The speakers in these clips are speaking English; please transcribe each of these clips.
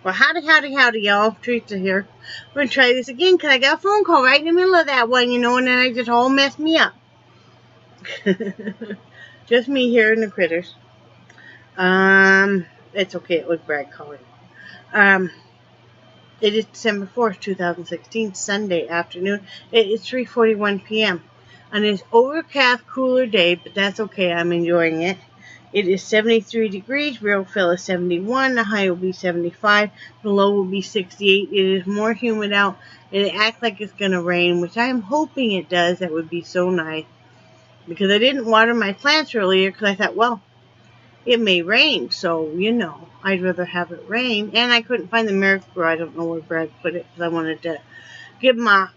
Well, howdy, y'all. Teresa here. I'm going to try this again because I got a phone call right in the middle of that one, and then it just all messed me up. Just me here and the critters. It's okay. It was Brad calling. It is December 4th, 2016, Sunday afternoon. It is 3:41 p.m. And it's overcast, cooler day, but that's okay. I'm enjoying it. It is 73 degrees. Real feel is 71. The high will be 75. The low will be 68. It is more humid out, and it acts like it's going to rain, which I am hoping it does. That would be so nice. Because I didn't water my plants earlier because I thought, well, it may rain, so, I'd rather have it rain. And I couldn't find the Miracle-Gro. I don't know where Brad put it because I wanted to give my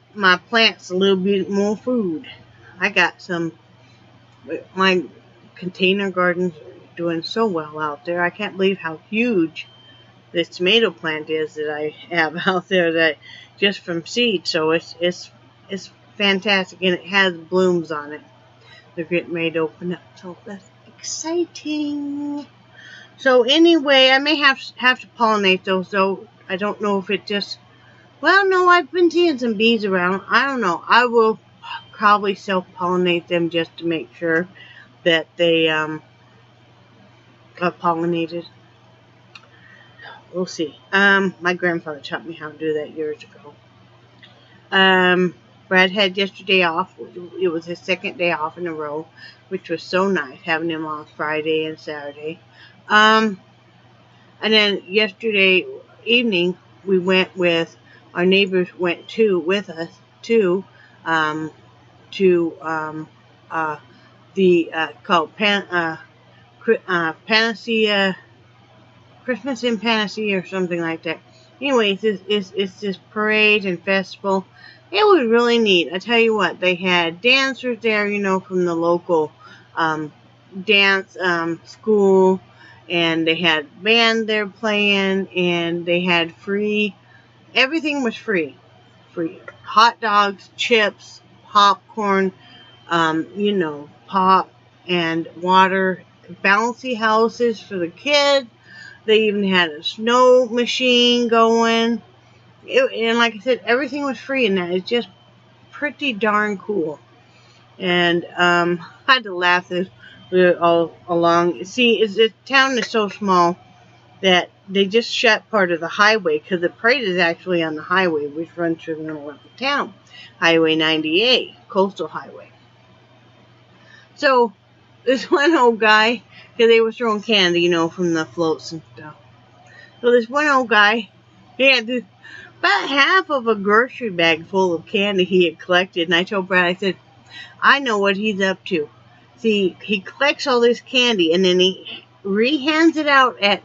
plants a little bit more food. I got my container gardens are doing so well out there. I can't believe how huge this tomato plant is that I have out there, that just from seed. So it's fantastic, and it has blooms on it. They're getting ready to open up, so that's exciting. So anyway, I may have to pollinate those, though. I don't know if it just... Well, no, I've been seeing some bees around. I don't know. I will probably self-pollinate them just to make sure that they got pollinated. We'll see. My grandfather taught me how to do that years ago. Brad had yesterday off. It was his second day off in a row, which was so nice, having him on Friday and Saturday. And then yesterday evening, we went with, our neighbors went with us to called Panacea, Christmas in Panacea or something like that. Anyways, it's this parade and festival. It was really neat. I tell you what, they had dancers there, from the local dance school, and they had band there playing, and they had free, everything was free. Free hot dogs, chips, popcorn, pop and water, bouncy houses for the kids. They even had a snow machine going. And like I said, everything was free, and that is just pretty darn cool. And I had to laugh all along. See, the town is so small that they just shut part of the highway, because the parade is actually on the highway, which runs through the middle of the town. Highway 98, Coastal Highway. So, this one old guy, because they were throwing candy, from the floats and stuff. So this one old guy, he had about half of a grocery bag full of candy he had collected. And I told Brad, I said, I know what he's up to. See, he collects all this candy, and then he rehands it out at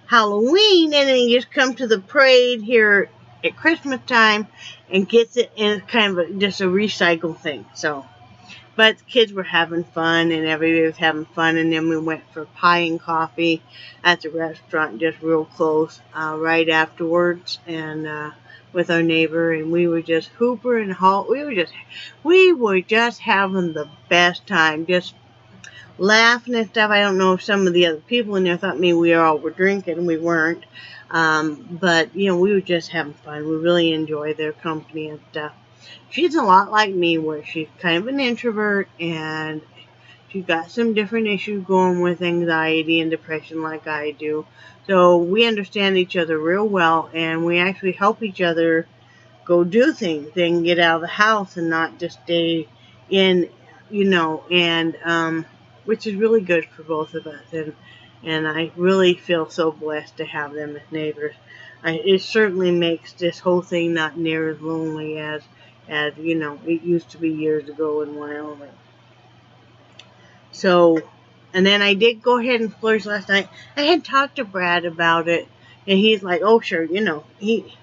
Halloween, and then he just comes to the parade here at Christmas time and gets it, and it's kind of just a recycle thing. So, but the kids were having fun, and everybody was having fun, and then we went for pie and coffee at the restaurant just real close right afterwards, and with our neighbor, and we were just hooper and halt. We were just having the best time, just laughing and stuff. I don't know if some of the other people in there thought maybe we all were drinking. We weren't. But, we were just having fun. We really enjoyed their company and stuff. She's a lot like me, where she's kind of an introvert, and she's got some different issues going with anxiety and depression like I do. So we understand each other real well, and we actually help each other go do things. They can get out of the house and not just stay in, and which is really good for both of us. And I really feel so blessed to have them as neighbors. It certainly makes this whole thing not near as lonely as it used to be years ago in Wyoming. So, and then I did go ahead and flourish last night. I had talked to Brad about it, and he's like, "Oh, sure, he's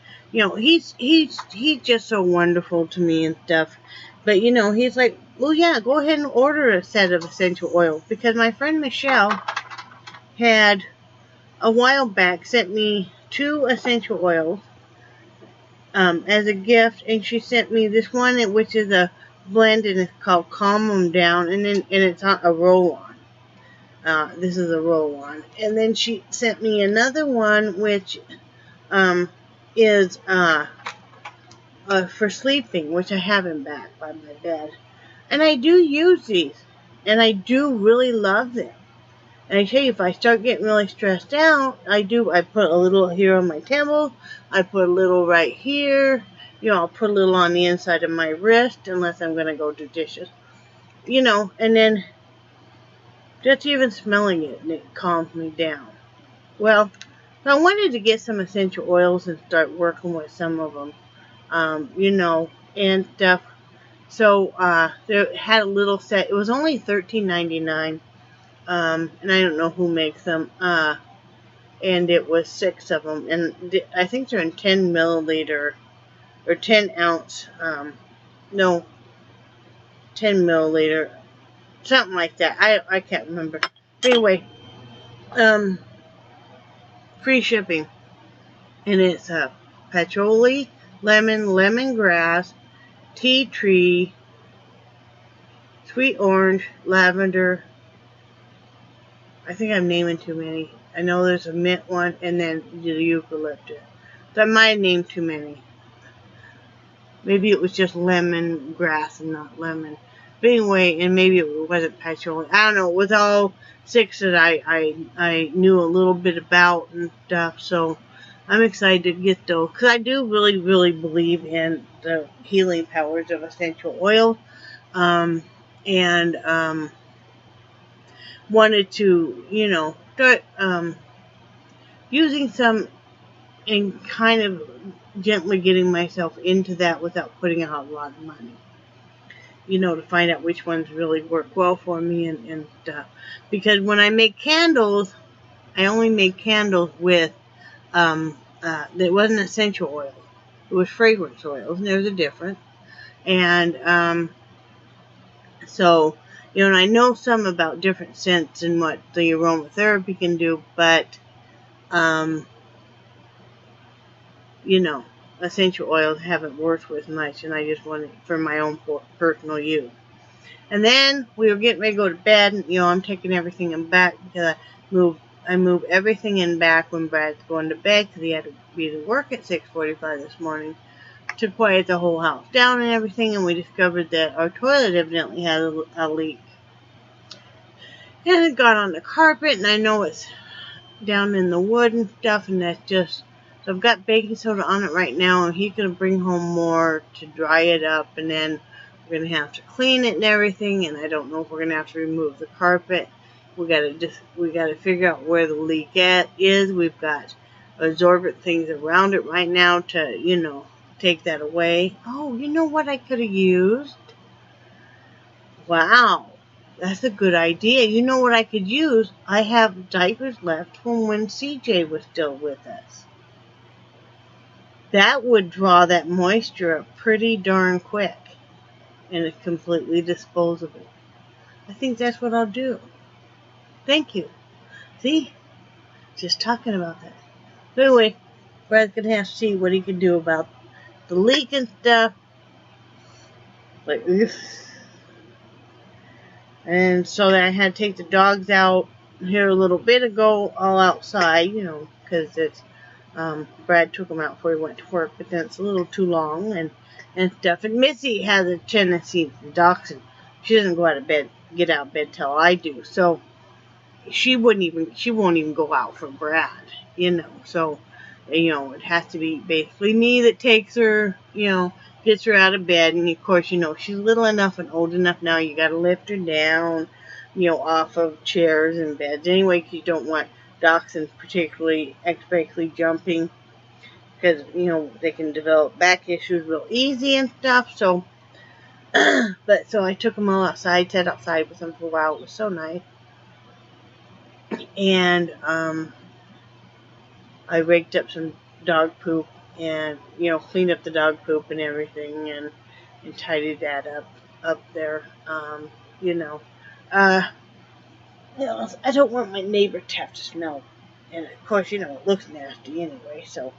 just so wonderful to me and stuff." But he's like, "Well, yeah, go ahead and order a set of essential oils," because my friend Michelle had a while back sent me 2 essential oils as a gift, and she sent me this one, which is a blend, and it's called Calm 'Em Down, and it's on a roll-on. This is a roll-on. And then she sent me another one, which is for sleeping, which I have in back by my bed. And I do use these, and I do really love them. And I tell you, if I start getting really stressed out, I put a little here on my temple, I put a little right here, I'll put a little on the inside of my wrist, unless I'm going to go do dishes, and then just even smelling it, and it calms me down. Well, I wanted to get some essential oils and start working with some of them, and stuff. So they had a little set. It was only $13.99, and I don't know who makes them. And it was 6 of them, and I think they're in 10 milliliter or 10 ounce. 10 milliliter, something like that. I can't remember. But anyway, free shipping, and it's patchouli, lemon, lemongrass, tea tree, sweet orange, lavender. I think I'm naming too many. I know there's a mint one, and then the eucalyptus. So I might have named too many. Maybe it was just lemongrass and not lemon. But anyway, and maybe it wasn't patchouli. I don't know. It was all 6 that I knew a little bit about and stuff. So I'm excited to get those, because I do really, really believe in the healing powers of essential oil. And wanted to, start using some and kind of gently getting myself into that without putting out a lot of money. To find out which ones really work well for me and stuff. Because when I make candles, I only make candles with, it wasn't essential oil. It was fragrance oils, and there's a difference. And, so, and I know some about different scents and what the aromatherapy can do, but, essential oils haven't worked with much, and I just want it for my own personal use. And then we were getting ready to go to bed, and, I'm taking everything in back because I move everything in back when Brad's going to bed, because he had to be to work at 6:45 this morning to quiet the whole house down and everything, and we discovered that our toilet evidently had a leak. And it got on the carpet, and I know it's down in the wood and stuff, and that's just, so I've got baking soda on it right now, and he's going to bring home more to dry it up, and then we're going to have to clean it and everything, and I don't know if we're going to have to remove the carpet. We got to figure out where the leak is. We've got absorbent things around it right now to, take that away. Oh, you know what I could have used? Wow, that's a good idea. You know what I could use? I have diapers left from when CJ was still with us. That would draw that moisture up pretty darn quick, and it's completely disposable. I think that's what I'll do. Thank you. See? Just talking about that. But anyway, Brad's going to have to see what he can do about the leak and stuff. Like, and so then I had to take the dogs out here a little bit ago, all outside, because it's, Brad took them out before he went to work, but then it's a little too long and stuff. And Missy has a tendency to dachshund. She doesn't get out of bed till I do. So she won't even go out for Brad, So, it has to be basically me that takes her, gets her out of bed. And of course, she's little enough and old enough now. You got to lift her down, off of chairs and beds. Anyway, 'cause you don't want dachshunds especially jumping, because, they can develop back issues real easy and stuff. So, so I took them all outside, sat outside with them for a while. It was so nice. And, I raked up some dog poop and, cleaned up the dog poop and everything and tidied that up there. I don't want my neighbor to have to smell. And of course, it looks nasty anyway. So,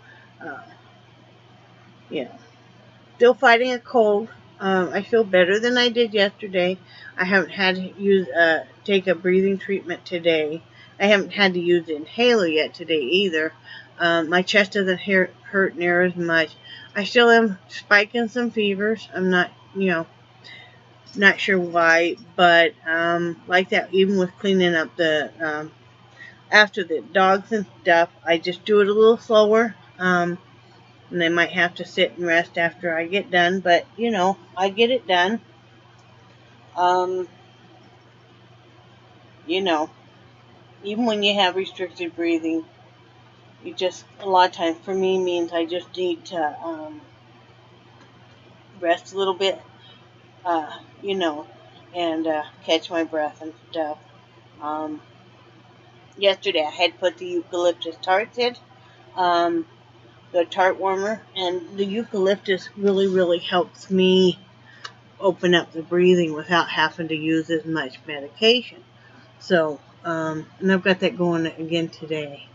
still fighting a cold. I feel better than I did yesterday. I haven't had to take a breathing treatment today. I haven't had to use the inhaler yet today either. My chest doesn't hurt near as much. I still am spiking some fevers. I'm not, not sure why, but like that, even with cleaning up the after the dogs and stuff, I just do it a little slower. And they might have to sit and rest after I get done, but I get it done. Um, you know, Even when you have restricted breathing, you just a lot of times for me means I just need to rest a little bit, uh, you know, and catch my breath and stuff. Um, Yesterday I had put the eucalyptus tarts in, um, the tart warmer, and the eucalyptus really helps me open up the breathing without having to use as much medication. So, and I've got that going again today.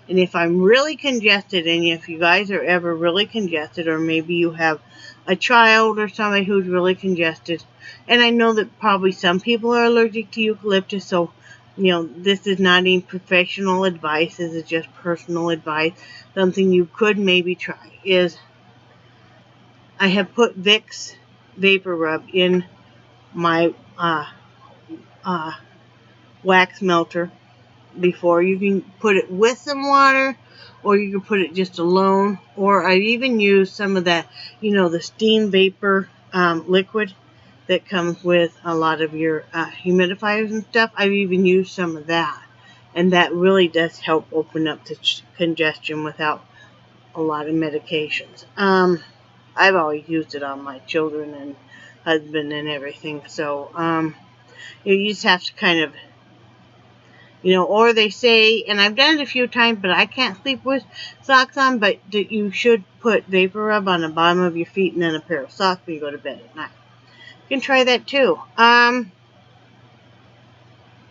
And if I'm really congested, and if you guys are ever really congested, or maybe you have a child or somebody who's really congested, and I know that probably some people are allergic to eucalyptus, so, this is not any professional advice, this is just personal advice. Something you could maybe try is, I have put Vicks Vapor Rub in my wax melter before. You can put it with some water, or you can put it just alone, or I've even used some of that, the steam vapor liquid that comes with a lot of your humidifiers and stuff. I've even used some of that, and that really does help open up the congestion without a lot of medications. I've always used it on my children and husband and everything, so you just have to kind of, or they say, and I've done it a few times, but I can't sleep with socks on, but that you should put Vapor Rub on the bottom of your feet and then a pair of socks when you go to bed at night. You can try that too.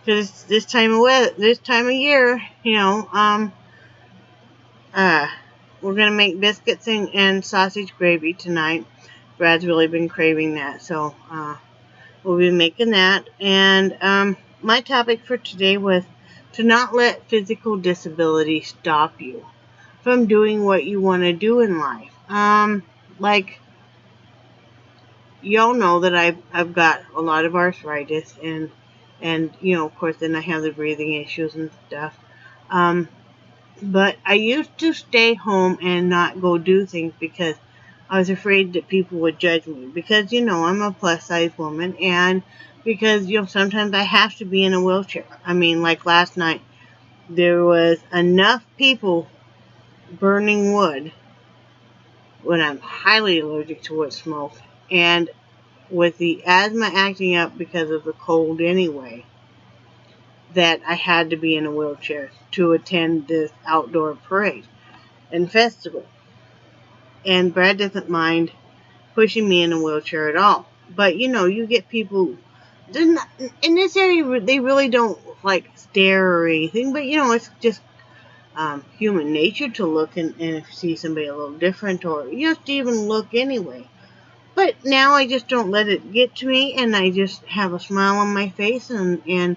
Because this time of year, we're going to make biscuits and sausage gravy tonight. Brad's really been craving that, so we'll be making that. And my topic for today was to not let physical disability stop you from doing what you want to do in life. Like, y'all know that I've got a lot of arthritis, and of course, then I have the breathing issues and stuff. But I used to stay home and not go do things because I was afraid that people would judge me. Because, I'm a plus-size woman, and because, sometimes I have to be in a wheelchair. I mean, like last night, there was enough people burning wood when I'm highly allergic to wood smoke, and with the asthma acting up because of the cold anyway, that I had to be in a wheelchair to attend this outdoor parade and festival. And Brad doesn't mind pushing me in a wheelchair at all. But, you get people, not, in this area, they really don't, stare or anything. But, it's just human nature to look and see somebody a little different, or just even look anyway. But now I just don't let it get to me, and I just have a smile on my face and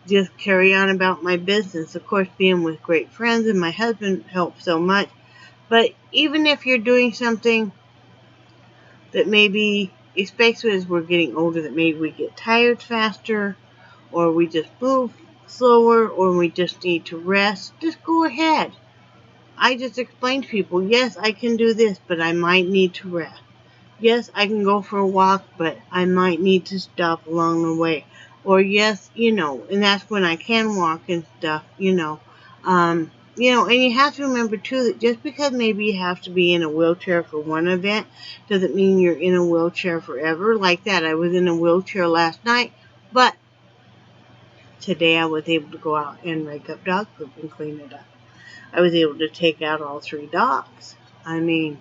just carry on about my business. Of course, being with great friends and my husband helps so much. But even if you're doing something that maybe, especially as we're getting older, that maybe we get tired faster, or we just move slower, or we just need to rest, just go ahead. I just explain to people, yes, I can do this, but I might need to rest. Yes, I can go for a walk, but I might need to stop along the way. Or yes, and that's when I can walk and stuff, and you have to remember too that just because maybe you have to be in a wheelchair for one event doesn't mean you're in a wheelchair forever. Like that, I was in a wheelchair last night, but today I was able to go out and rake up dog poop and clean it up. I was able to take out all 3 dogs. I mean,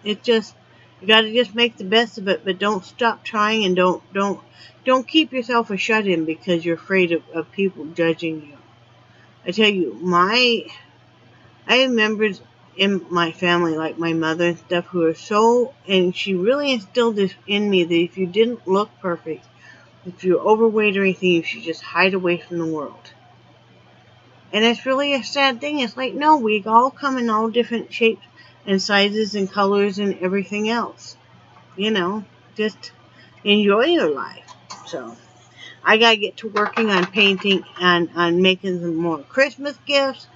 it just, you got to just make the best of it, but don't stop trying, and don't keep yourself a shut-in because you're afraid of people judging you. I tell you, I have members in my family, like my mother and stuff, who are and she really instilled this in me, that if you didn't look perfect, if you're overweight or anything, you should just hide away from the world. And it's really a sad thing. It's like, no, we all come in all different shapes and sizes and colors and everything else. You know, just enjoy your life. So I gotta get to working on painting and on making some more Christmas gifts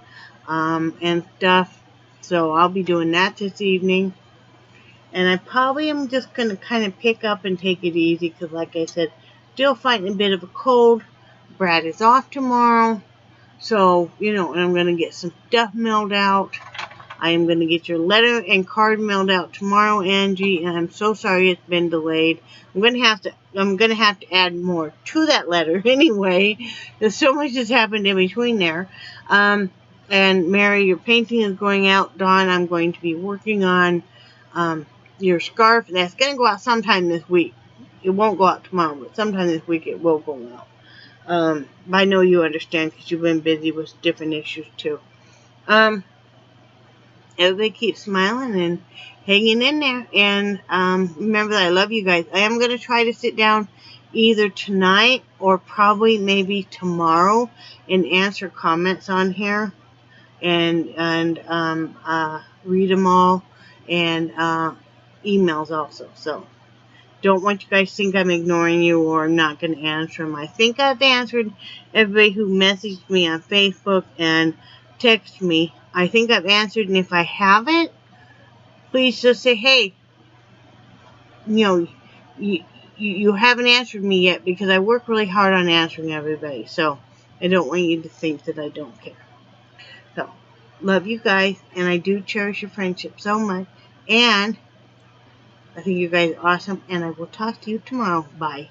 and stuff. So I'll be doing that this evening. And I probably am just going to kind of pick up and take it easy because, like I said, still fighting a bit of a cold. Brad is off tomorrow. So, and I'm going to get some stuff mailed out. I am going to get your letter and card mailed out tomorrow, Angie. And I'm so sorry it's been delayed. I'm going to have to add more to that letter anyway. There's so much that's happened in between there. And Mary, your painting is going out. Dawn, I'm going to be working on your scarf. That's going to go out sometime this week. It won't go out tomorrow, but sometime this week it will go out. I know you understand because you've been busy with different issues too. Everybody keep smiling and hanging in there. And remember that I love you guys. I am going to try to sit down either tonight or probably maybe tomorrow and answer comments on here and read them all and emails also. So don't want you guys to think I'm ignoring you or I'm not going to answer them. I think I've answered everybody who messaged me on Facebook and texted me. I think I've answered, and if I haven't, please just say, hey, you haven't answered me yet, because I work really hard on answering everybody. So I don't want you to think that I don't care. So love you guys, and I do cherish your friendship so much. And I think you guys are awesome, and I will talk to you tomorrow. Bye.